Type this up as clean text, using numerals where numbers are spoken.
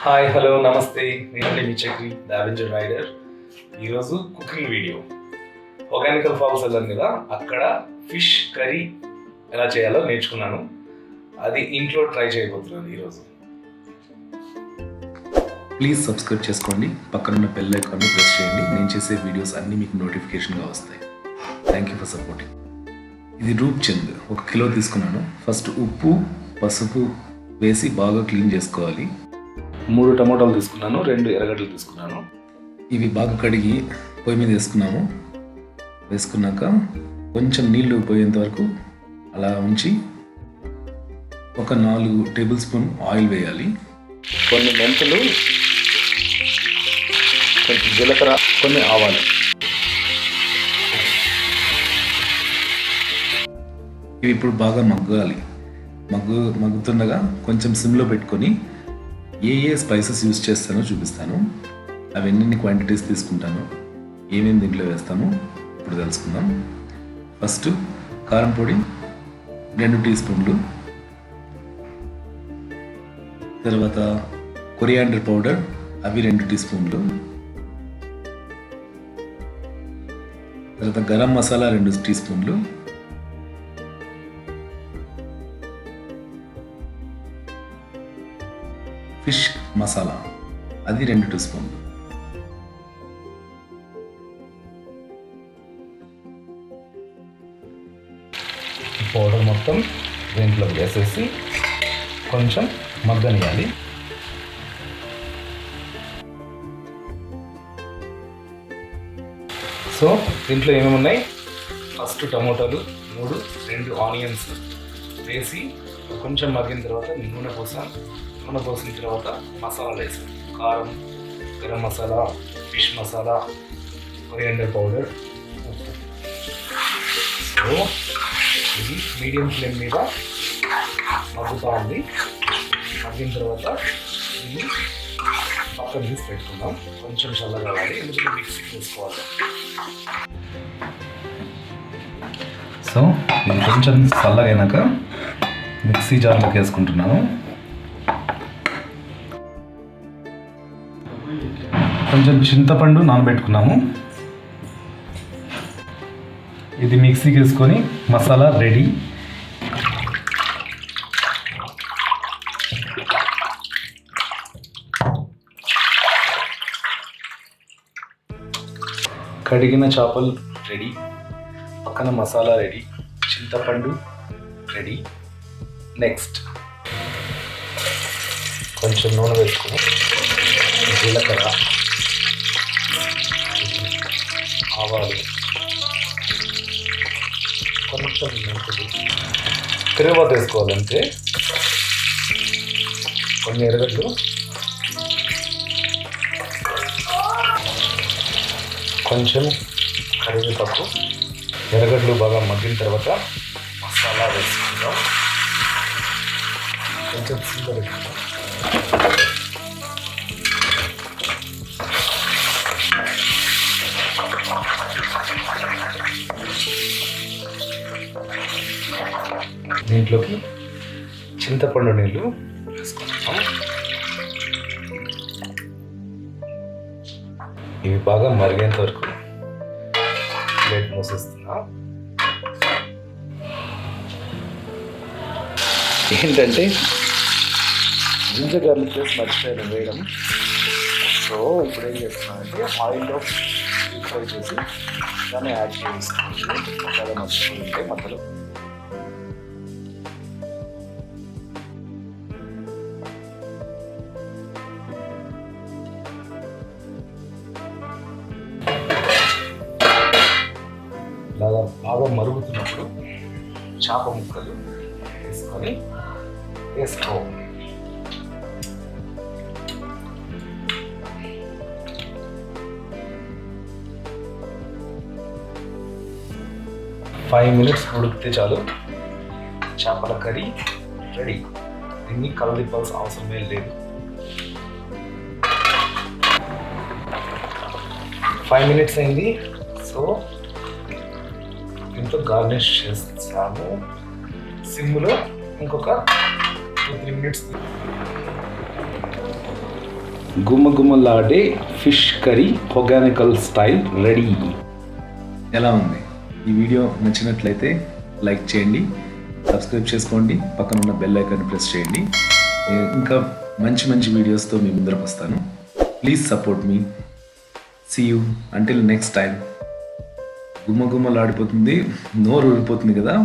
Hi hello నమస్తే, నేను మీ Chakri the Avenger rider. ఈరోజు కుకింగ్ వీడియో. బొటానికల్ ఫాల్స్ వెళ్ళాను కదా, అక్కడ ఫిష్ కర్రీ ఎలా చేయాలో నేర్చుకున్నాను. అది ఇంట్లో ట్రై చేయబోతున్నాను ఈరోజు. ప్లీజ్ సబ్స్క్రైబ్ చేసుకోండి, పక్కనున్న బెల్ ఐకాన్ని ప్రెస్ చేయండి. నేను చేసే వీడియోస్ అన్నీ మీకు నోటిఫికేషన్గా వస్తాయి. Thank you for supporting. ఇది రూప్చంద్ 1 కిలో తీసుకున్నాను. ఫస్ట్ ఉప్పు పసుపు వేసి బాగా క్లీన్ చేసుకోవాలి. 3 టమాటాలు తీసుకున్నాను, 2 ఎర్రగడ్డలు తీసుకున్నాను. ఇవి బాగా కడిగి పొయ్యి మీద వేసుకున్నాక కొంచెం నీళ్లు పోయేంత వరకు అలా ఉంచి ఒక 4 టేబుల్ స్పూన్ ఆయిల్ వేయాలి. కొన్ని మెంతులు, కొంచెం జీలకర్ర, కొన్ని ఆవాలు. ఇవి ఇప్పుడు బాగా మగ్గాలి. మగ్గుతుండగా కొంచెం సిమ్లో పెట్టుకొని ఏ స్పైసెస్ యూజ్ చేస్తానో చూపిస్తాను. అవి ఎన్ని క్వాంటిటీస్ తీసుకుంటాను, ఏమేమి దీంట్లో వేస్తాను ఇప్పుడు తెలుసుకుందాం. ఫస్ట్ కారం పొడి 2 టీ స్పూన్లు, తర్వాత కొరియాండర్ పౌడర్ అవి 2 టీ స్పూన్లు, తర్వాత గరం మసాలా 2 టీ స్పూన్లు, ఫిష్ మసాలా అది 2 టీ స్పూన్లు. పౌడర్ మొత్తం దీంట్లో వేసేసి కొంచెం మగ్గనియాలి. సో దీంట్లో ఏమేమి ఉన్నాయి, ఫస్ట్ టమోటాలు 3, 2 ఆనియన్స్ వేసి కొంచెం మగ్గిన తర్వాత నూనె పోసిన తర్వాత మసాలాలు వేసాం. కారం, garam masala, fish masala, coriander powder, ఉప్పు. సో ఇది మీడియం ఫ్లేమ్ మీద మగ్గుతూ ఉంది. మగ్గిన తర్వాత దీన్ని పక్కన తీసి పెట్టుకుందాం. కొంచెం చల్లగా కావాలి, ఎందుకంటే మిక్సీకి వేసుకోవాలి. సో ఇది కొంచెం చల్లగా అయినాక మిక్సీ జార్లోకి వేసుకుంటున్నాను. కొంచెం చింతపండు నానబెట్టుకున్నాము. ఇది మిక్సీకి వేసుకొని మసాలా రెడీ. కడిగిన చేపలు రెడీ, పక్కన మసాలా రెడీ, చింతపండు రెడీ. నెక్స్ట్ కొంచెం నూనె వేసుకొని జీలకర్ర, ఆవాలు, కొంచెం మెంతులు, తిరుగుబాటు వేసుకోవాలంటే కొన్ని ఎర్రగడ్డలు, కొంచెం కరివేపాకు. ఎర్రగడ్డలు బాగా మగ్గిన తర్వాత మసాలా వేసుకుందాం. కొంచెం సిమ్లో పెట్టుకుందాం. దీంట్లోకి చింతపండు నీళ్ళు వేసుకుంటాం. ఇవి బాగా మరిగేంత వరకు ప్లేట్ మూసేస్తున్నా. ఏంటంటే జింజర్ గార్లిక్ పేస్ట్ మర్చిపోయాను వేయడం. సో ఇప్పుడు ఏం చేస్తున్నానంటే ఆయిల్లో డీప్ ఫ్రై చేసి దాన్ని యాడ్ చేస్తున్నాను. మసాలా మర్చిపోయింటే మధ్యలో బాగా మరుగుతున్నప్పుడు చేప ముక్కలు వేసుకొని వేసుకో. ఫైవ్ మినిట్స్ ఉడికితే చాలు, చేపల కర్రీ రెడీ. దీన్ని కలదిప్పాల్సిన అవసరమే లేదు. 5 మినిట్స్ అయింది. సో దీంతో గార్నిష్ చేస్తాము. సిమ్లో ఇంకొక 2-3 మినిట్స్ గుమగుమలాడే ఫిష్ కర్రీ పొగానికల్ స్టైల్ రెడీ. ఎలా ఉంది? ఈ వీడియో నచ్చినట్లయితే లైక్ చేయండి, సబ్స్క్రైబ్ చేసుకోండి, పక్కన ఉన్న బెల్ ఐకాన్ ప్రెస్ చేయండి. ఇంకా మంచి మంచి వీడియోస్తో మీ ముందరకు వస్తాను. ప్లీజ్ సపోర్ట్ మీ. See you until next time. గుమ్మగుమ్మలాడిపోతుంది, నోరు ఊరిపోతుంది కదా.